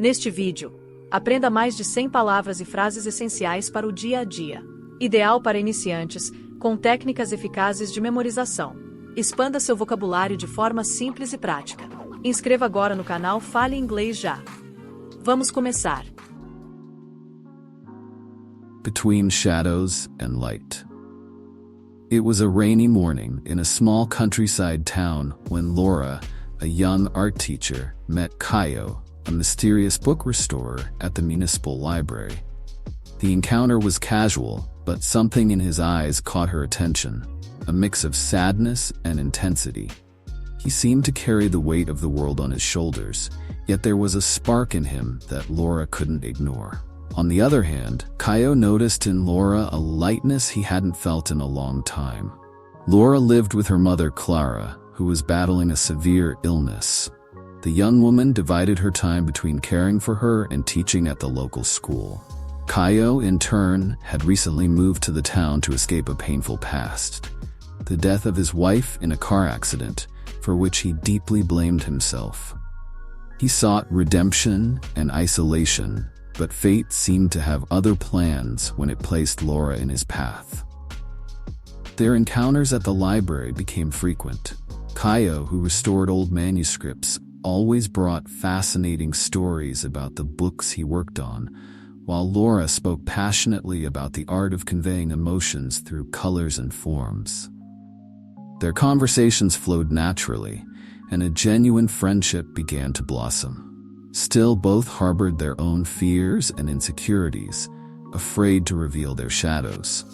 Neste vídeo, aprenda mais de 100 palavras e frases essenciais para o dia a dia. Ideal para iniciantes, com técnicas eficazes de memorização. Expanda seu vocabulário de forma simples e prática. Inscreva agora no canal Fale Inglês Já. Vamos começar. Between shadows and light. It was a rainy morning in a small countryside town when Laura, a young art teacher, met Caio, a mysterious book restorer at the municipal library. The encounter was casual, but something in his eyes caught her attention, a mix of sadness and intensity. He seemed to carry the weight of the world on his shoulders, yet there was a spark in him that Laura couldn't ignore. On the other hand, Caio noticed in Laura a lightness he hadn't felt in a long time. Laura lived with her mother Clara, who was battling a severe illness. The young woman divided her time between caring for her and teaching at the local school. Caio, in turn, had recently moved to the town to escape a painful past. The death of his wife in a car accident, for which he deeply blamed himself. He sought redemption and isolation, but fate seemed to have other plans when it placed Laura in his path. Their encounters at the library became frequent. Caio, who restored old manuscripts, always brought fascinating stories about the books he worked on, while Laura spoke passionately about the art of conveying emotions through colors and forms. Their conversations flowed naturally, and a genuine friendship began to blossom. Still, both harbored their own fears and insecurities, afraid to reveal their shadows.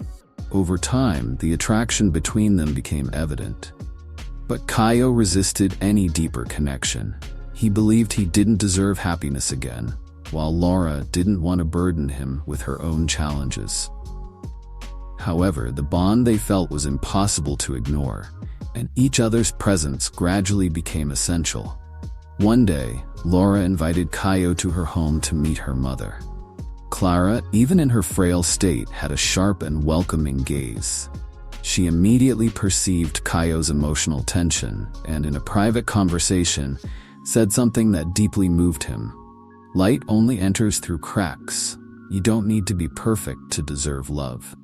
Over time, the attraction between them became evident. But Caio resisted any deeper connection. He believed he didn't deserve happiness again, while Laura didn't want to burden him with her own challenges. However, the bond they felt was impossible to ignore, and each other's presence gradually became essential. One day, Laura invited Caio to her home to meet her mother. Clara, even in her frail state, had a sharp and welcoming gaze. She immediately perceived Caio's emotional tension and, in a private conversation, said something that deeply moved him. Light only enters through cracks. You don't need to be perfect to deserve love.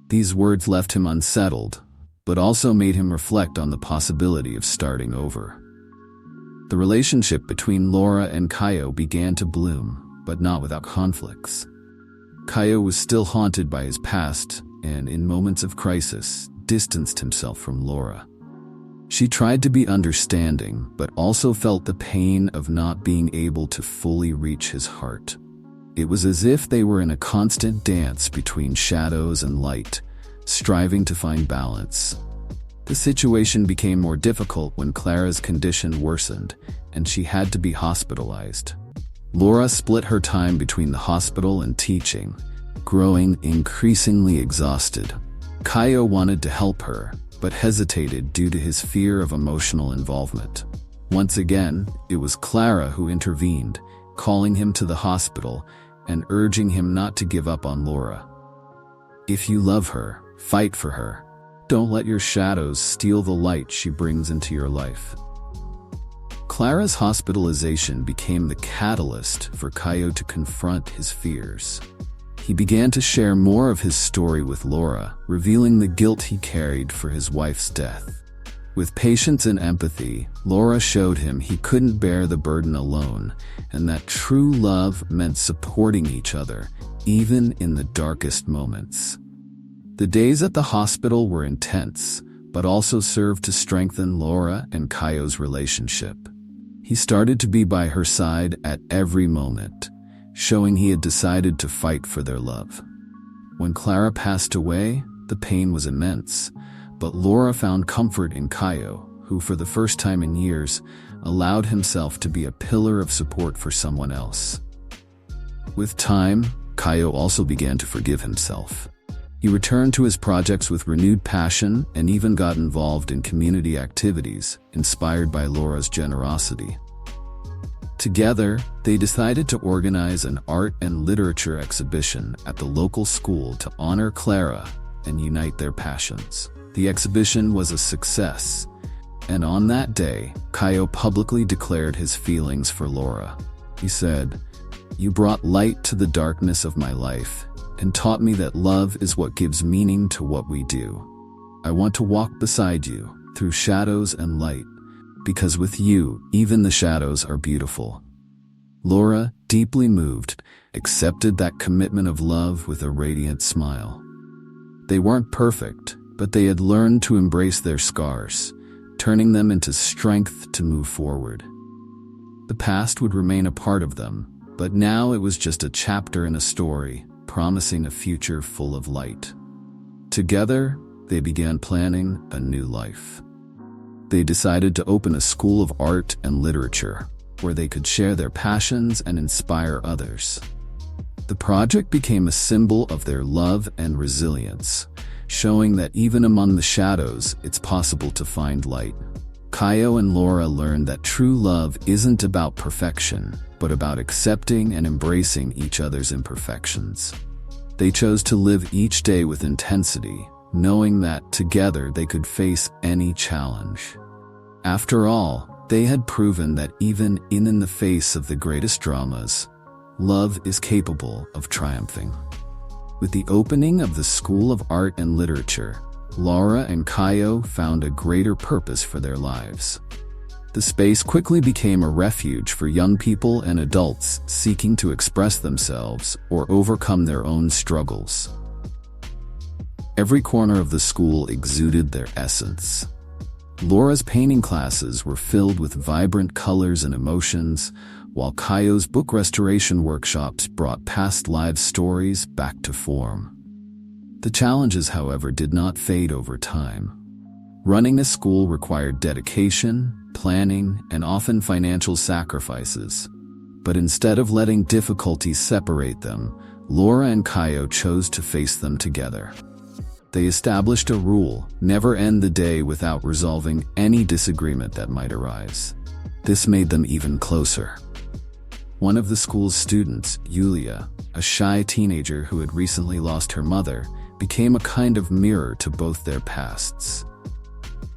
These words left him unsettled, but also made him reflect on the possibility of starting over. The relationship between Laura and Caio began to bloom, but not without conflicts. Caio was still haunted by his past and, in moments of crisis, distanced himself from Laura. She tried to be understanding, but also felt the pain of not being able to fully reach his heart. It was as if they were in a constant dance between shadows and light, striving to find balance. The situation became more difficult when Clara's condition worsened, and she had to be hospitalized. Laura split her time between the hospital and teaching, growing increasingly exhausted. Caio wanted to help her, but hesitated due to his fear of emotional involvement. Once again, it was Clara who intervened, calling him to the hospital and urging him not to give up on Laura. If you love her, fight for her. Don't let your shadows steal the light she brings into your life. Clara's hospitalization became the catalyst for Caio to confront his fears. He began to share more of his story with Laura, revealing the guilt he carried for his wife's death. With patience and empathy, Laura showed him he couldn't bear the burden alone, and that true love meant supporting each other, even in the darkest moments. The days at the hospital were intense, but also served to strengthen Laura and Caio's relationship. He started to be by her side at every moment, showing he had decided to fight for their love. When Clara passed away, the pain was immense, but Laura found comfort in Caio, who for the first time in years allowed himself to be a pillar of support for someone else. With time, Caio also began to forgive himself. He returned to his projects with renewed passion and even got involved in community activities, inspired by Laura's generosity. Together, they decided to organize an art and literature exhibition at the local school to honor Clara and unite their passions. The exhibition was a success, and on that day, Caio publicly declared his feelings for Laura. he said. "You brought light to the darkness of my life and taught me that love is what gives meaning to what we do. I want to walk beside you through shadows and light, because with you, even the shadows are beautiful." Laura, deeply moved, accepted that commitment of love with a radiant smile. They weren't perfect, but they had learned to embrace their scars, turning them into strength to move forward. The past would remain a part of them, but now it was just a chapter in a story, promising a future full of light. Together, they began planning a new life. They decided to open a school of art and literature, where they could share their passions and inspire others. The project became a symbol of their love and resilience, showing that even among the shadows, it's possible to find light. Caio and Laura learned that true love isn't about perfection, but about accepting and embracing each other's imperfections. They chose to live each day with intensity, knowing that together they could face any challenge. After all, they had proven that even in the face of the greatest dramas, love is capable of triumphing. With the opening of the School of Art and Literature, Laura and Caio found a greater purpose for their lives. The space quickly became a refuge for young people and adults seeking to express themselves or overcome their own struggles. Every corner of the school exuded their essence. Laura's painting classes were filled with vibrant colors and emotions, while Caio's book restoration workshops brought past lives' stories back to form. The challenges, however, did not fade over time. Running a school required dedication, planning, and often financial sacrifices. But instead of letting difficulties separate them, Laura and Caio chose to face them together. They established a rule: never end the day without resolving any disagreement that might arise. This made them even closer. One of the school's students, Yulia, a shy teenager who had recently lost her mother, became a kind of mirror to both their pasts.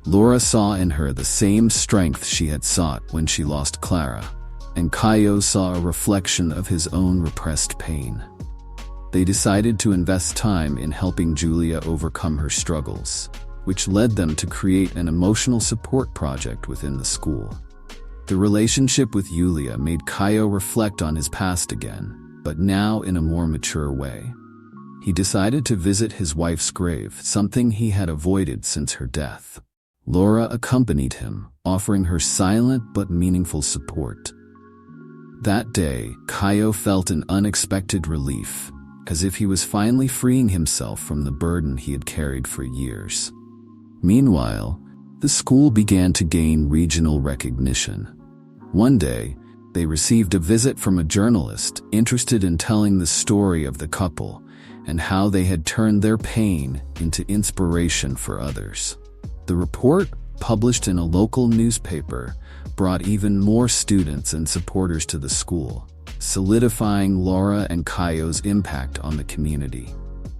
Laura saw in her the same strength she had sought when she lost Clara, and Caio saw a reflection of his own repressed pain. They decided to invest time in helping Julia overcome her struggles, which led them to create an emotional support project within the school. The relationship with Yulia made Caio reflect on his past again, but now in a more mature way. He decided to visit his wife's grave, something he had avoided since her death. Laura accompanied him, offering her silent but meaningful support. That day, Caio felt an unexpected relief, as if he was finally freeing himself from the burden he had carried for years. Meanwhile, the school began to gain regional recognition. One day, they received a visit from a journalist interested in telling the story of the couple and how they had turned their pain into inspiration for others. The report, published in a local newspaper, brought even more students and supporters to the school, solidifying Laura and Caio's impact on the community.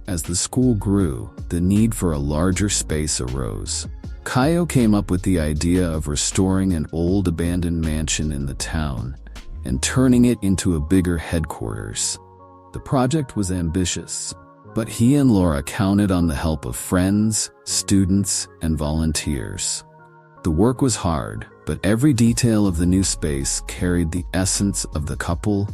As the school grew, the need for a larger space arose. Caio came up with the idea of restoring an old abandoned mansion in the town and turning it into a bigger headquarters. The project was ambitious, but he and Laura counted on the help of friends, students, and volunteers. The work was hard, but every detail of the new space carried the essence of the couple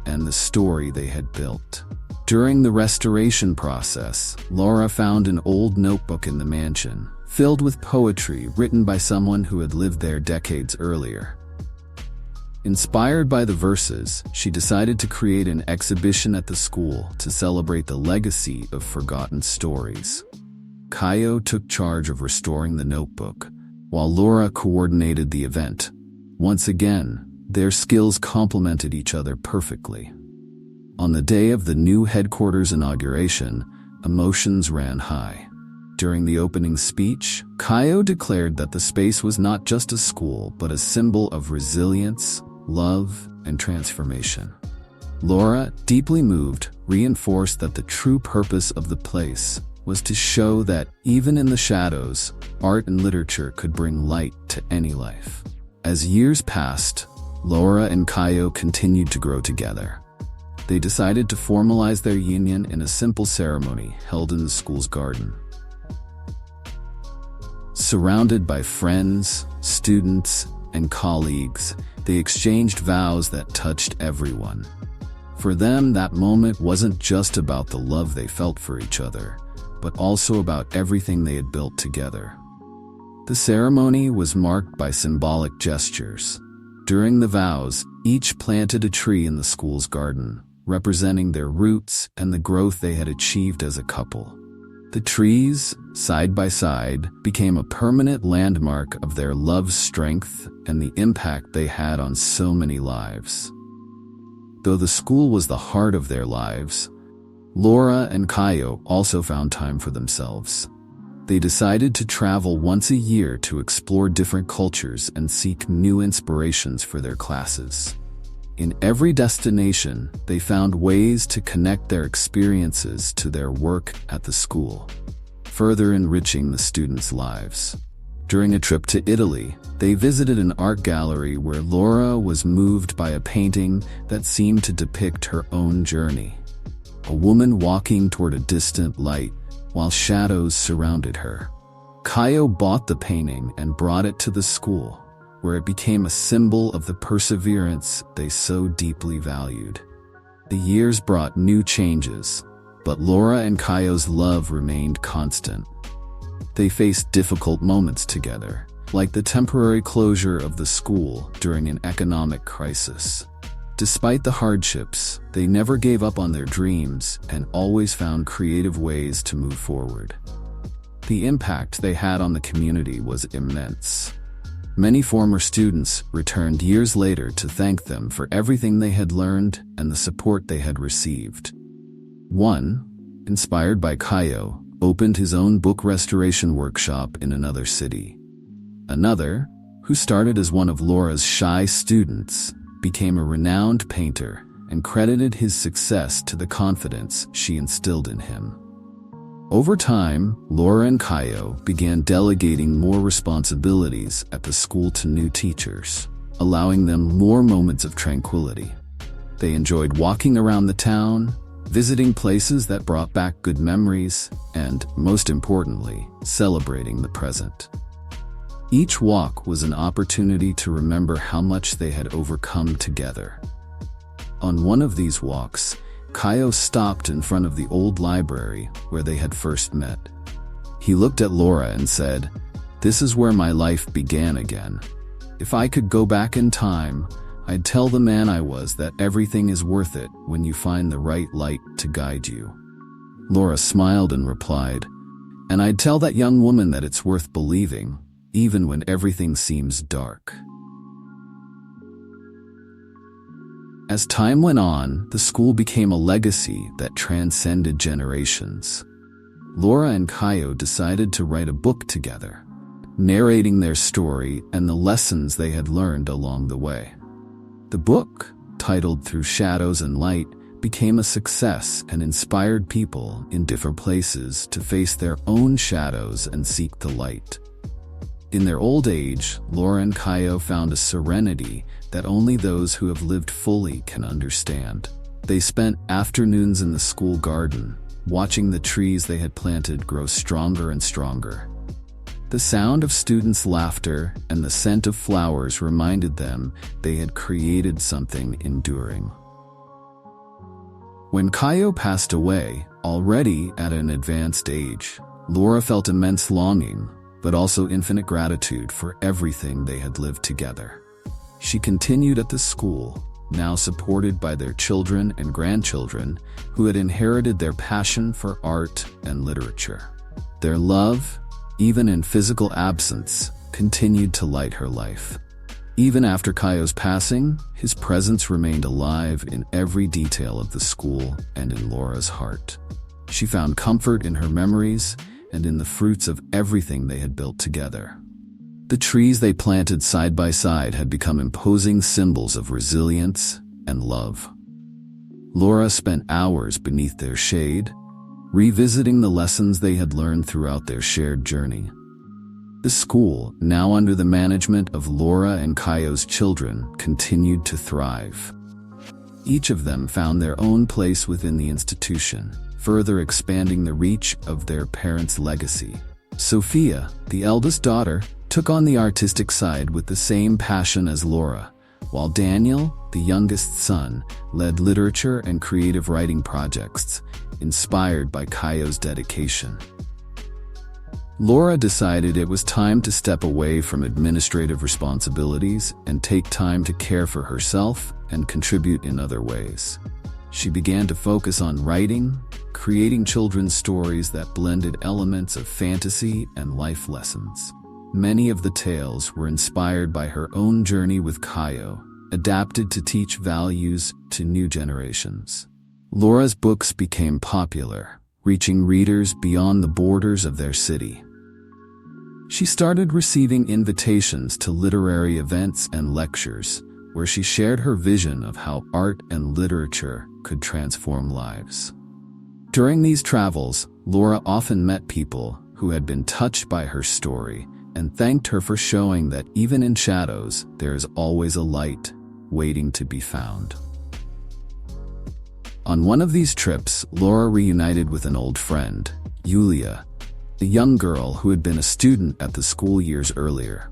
and the story they had built. During the restoration process, Laura found an old notebook in the mansion, filled with poetry written by someone who had lived there decades earlier. Inspired by the verses, she decided to create an exhibition at the school to celebrate the legacy of forgotten stories. Caio took charge of restoring the notebook, while Laura coordinated the event. Once again, their skills complemented each other perfectly. On the day of the new headquarters inauguration, emotions ran high. During the opening speech, Caio declared that the space was not just a school, but a symbol of resilience, love, and transformation. Laura, deeply moved, reinforced that the true purpose of the place was to show that, even in the shadows, art and literature could bring light to any life. As years passed, Laura and Caio continued to grow together. They decided to formalize their union in a simple ceremony held in the school's garden. Surrounded by friends, students, and colleagues, they exchanged vows that touched everyone. For them, that moment wasn't just about the love they felt for each other, but also about everything they had built together. The ceremony was marked by symbolic gestures. During the vows, each planted a tree in the school's garden, representing their roots and the growth they had achieved as a couple. The trees, side by side, became a permanent landmark of their love's strength and the impact they had on so many lives. Though the school was the heart of their lives, Laura and Caio also found time for themselves. They decided to travel once a year to explore different cultures and seek new inspirations for their classes. In every destination, they found ways to connect their experiences to their work at the school, further enriching the students' lives. During a trip to Italy, they visited an art gallery where Laura was moved by a painting that seemed to depict her own journey. A woman walking toward a distant light while shadows surrounded her. Caio bought the painting and brought it to the school, where it became a symbol of the perseverance they so deeply valued. The years brought new changes, but Laura and Caio's love remained constant. They faced difficult moments together, like the temporary closure of the school during an economic crisis. Despite the hardships, they never gave up on their dreams and always found creative ways to move forward. The impact they had on the community was immense. Many former students returned years later to thank them for everything they had learned and the support they had received. One, inspired by Caio, opened his own book restoration workshop in another city. Another, who started as one of Laura's shy students, became a renowned painter and credited his success to the confidence she instilled in him. Over time, Laura and Caio began delegating more responsibilities at the school to new teachers, allowing them more moments of tranquility. They enjoyed walking around the town, visiting places that brought back good memories, and, most importantly, celebrating the present. Each walk was an opportunity to remember how much they had overcome together. On one of these walks, Caio stopped in front of the old library where they had first met. He looked at Laura and said, "This is where my life began again. If I could go back in time, I'd tell the man I was that everything is worth it when you find the right light to guide you." Laura smiled and replied, "And I'd tell that young woman that it's worth believing, even when everything seems dark." As time went on, the school became a legacy that transcended generations. Laura and Caio decided to write a book together, narrating their story and the lessons they had learned along the way. The book, titled Through Shadows and Light, became a success and inspired people in different places to face their own shadows and seek the light. In their old age, Laura and Caio found a serenity that only those who have lived fully can understand. They spent afternoons in the school garden, watching the trees they had planted grow stronger and stronger. The sound of students' laughter and the scent of flowers reminded them they had created something enduring. When Caio passed away, already at an advanced age, Laura felt immense longing, but also infinite gratitude for everything they had lived together. She continued at the school, now supported by their children and grandchildren who had inherited their passion for art and literature. Their love, even in physical absence, continued to light her life. Even after Caio's passing, his presence remained alive in every detail of the school and in Laura's heart. She found comfort in her memories and in the fruits of everything they had built together. The trees they planted side by side had become imposing symbols of resilience and love. Laura spent hours beneath their shade, revisiting the lessons they had learned throughout their shared journey. The school, now under the management of Laura and Caio's children, continued to thrive. Each of them found their own place within the institution, further expanding the reach of their parents' legacy. Sophia, the eldest daughter, took on the artistic side with the same passion as Laura, while Daniel, the youngest son, led literature and creative writing projects, inspired by Caio's dedication. Laura decided it was time to step away from administrative responsibilities and take time to care for herself and contribute in other ways. She began to focus on writing, creating children's stories that blended elements of fantasy and life lessons. Many of the tales were inspired by her own journey with Caio, adapted to teach values to new generations. Laura's books became popular, reaching readers beyond the borders of their city. She started receiving invitations to literary events and lectures, where she shared her vision of how art and literature could transform lives. During these travels, Laura often met people who had been touched by her story and thanked her for showing that even in shadows, there is always a light waiting to be found. On one of these trips, Laura reunited with an old friend, Yulia, a young girl who had been a student at the school years earlier.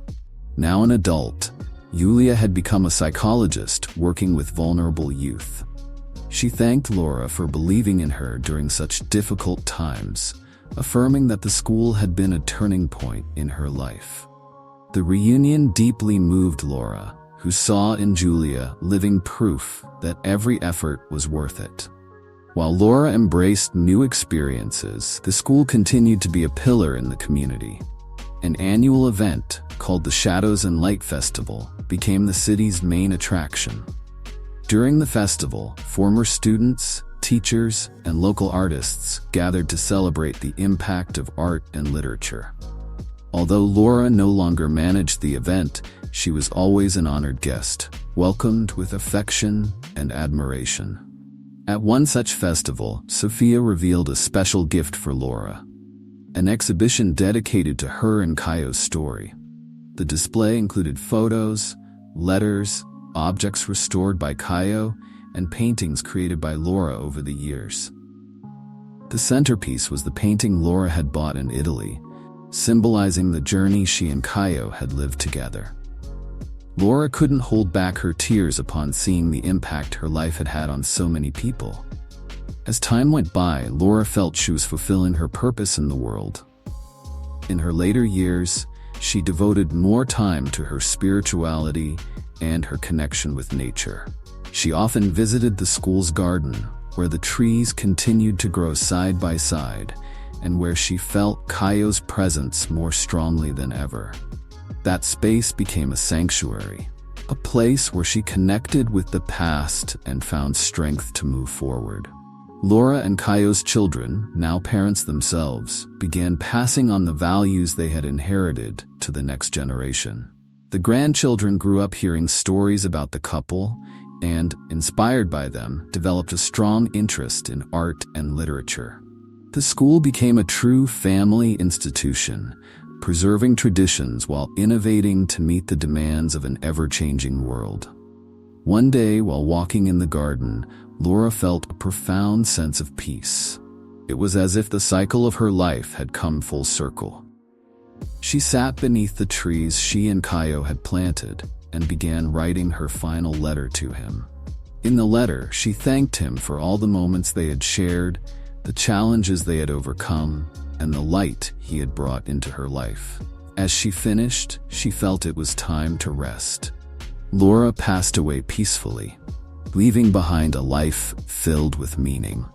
Now an adult, Yulia had become a psychologist working with vulnerable youth. She thanked Laura for believing in her during such difficult times, affirming that the school had been a turning point in her life. The reunion deeply moved Laura, who saw in Julia living proof that every effort was worth it. While Laura embraced new experiences, the school continued to be a pillar in the community. An annual event, called the Shadows and Light Festival, became the city's main attraction. During the festival, former students, teachers, and local artists gathered to celebrate the impact of art and literature. Although Laura no longer managed the event, she was always an honored guest, welcomed with affection and admiration. At one such festival, Sophia revealed a special gift for Laura, an exhibition dedicated to her and Caio's story. The display included photos, letters, objects restored by Caio, and paintings created by Laura over the years. The centerpiece was the painting Laura had bought in Italy, symbolizing the journey she and Caio had lived together. Laura couldn't hold back her tears upon seeing the impact her life had had on so many people. As time went by, Laura felt she was fulfilling her purpose in the world. In her later years, she devoted more time to her spirituality and her connection with nature. She often visited the school's garden, where the trees continued to grow side by side, and where she felt Caio's presence more strongly than ever. That space became a sanctuary, a place where she connected with the past and found strength to move forward. Laura and Caio's children, now parents themselves, began passing on the values they had inherited to the next generation. The grandchildren grew up hearing stories about the couple and, inspired by them, developed a strong interest in art and literature. The school became a true family institution, preserving traditions while innovating to meet the demands of an ever-changing world. One day, while walking in the garden, Laura felt a profound sense of peace. It was as if the cycle of her life had come full circle. She sat beneath the trees she and Caio had planted and began writing her final letter to him. In the letter, she thanked him for all the moments they had shared, the challenges they had overcome, and the light he had brought into her life. As she finished, she felt it was time to rest. Laura passed away peacefully, leaving behind a life filled with meaning.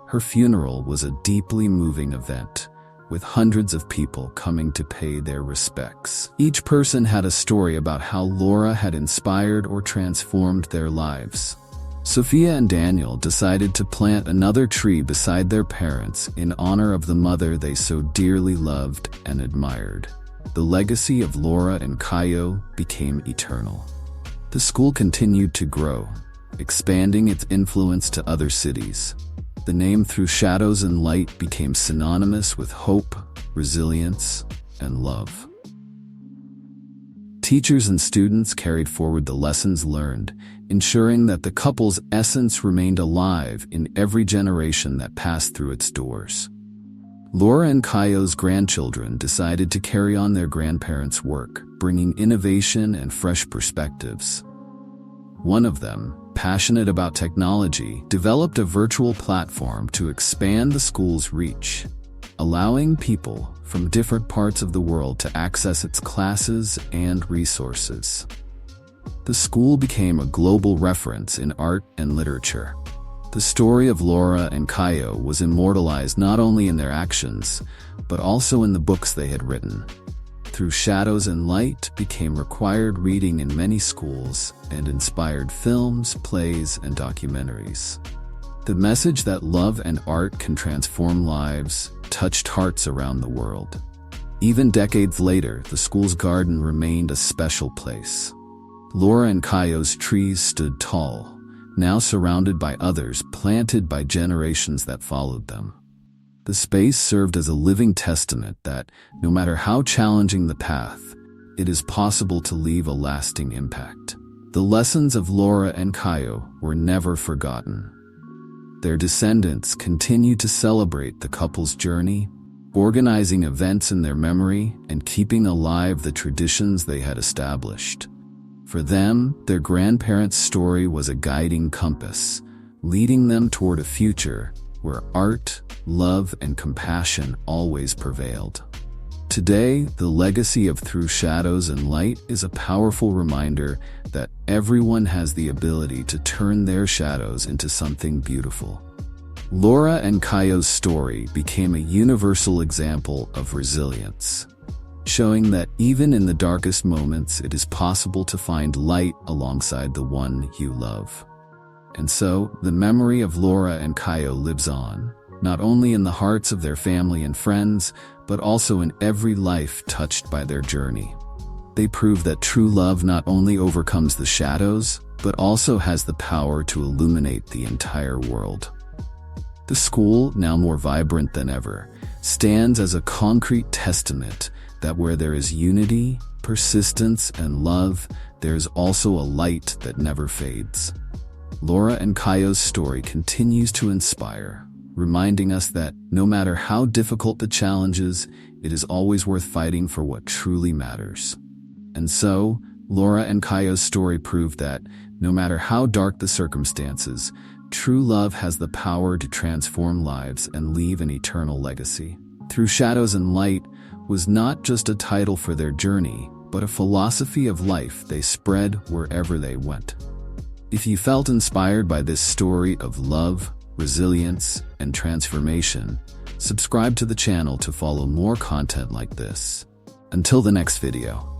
Her funeral was a deeply moving event, with hundreds of people coming to pay their respects. Each person had a story about how Laura had inspired or transformed their lives. Sophia and Daniel decided to plant another tree beside their parents in honor of the mother they so dearly loved and admired. The legacy of Laura and Caio became eternal. The school continued to grow, expanding its influence to other cities. The name Through Shadows and Light became synonymous with hope, resilience, and love. Teachers and students carried forward the lessons learned, ensuring that the couple's essence remained alive in every generation that passed through its doors. Laura and Caio's grandchildren decided to carry on their grandparents' work, bringing innovation and fresh perspectives. One of them, passionate about technology, developed a virtual platform to expand the school's reach, allowing people from different parts of the world to access its classes and resources. The school became a global reference in art and literature. The story of Laura and Caio was immortalized not only in their actions, but also in the books they had written. Through Shadows and Light became required reading in many schools and inspired films, plays, and documentaries. The message that love and art can transform lives touched hearts around the world. Even decades later, the school's garden remained a special place. Laura and Caio's trees stood tall, now surrounded by others planted by generations that followed them. The space served as a living testament that, no matter how challenging the path, it is possible to leave a lasting impact. The lessons of Laura and Caio were never forgotten. Their descendants continue to celebrate the couple's journey, organizing events in their memory and keeping alive the traditions they had established. For them, their grandparents' story was a guiding compass, leading them toward a future where art, love, and compassion always prevailed. Today, the legacy of Through Shadows and Light is a powerful reminder that everyone has the ability to turn their shadows into something beautiful. Laura and Caio's story became a universal example of resilience, showing that even in the darkest moments, it is possible to find light alongside the one you love. And so, the memory of Laura and Caio lives on, not only in the hearts of their family and friends, but also in every life touched by their journey. They prove that true love not only overcomes the shadows, but also has the power to illuminate the entire world. The school, now more vibrant than ever, stands as a concrete testament that where there is unity, persistence, and love, there is also a light that never fades. Laura and Caio's story continues to inspire, reminding us that no matter how difficult the challenges, it is always worth fighting for what truly matters. And so, Laura and Caio's story proved that, no matter how dark the circumstances, true love has the power to transform lives and leave an eternal legacy. Through Shadows and Light was not just a title for their journey, but a philosophy of life they spread wherever they went. If you felt inspired by this story of love, resilience, and transformation, subscribe to the channel to follow more content like this. Until the next video.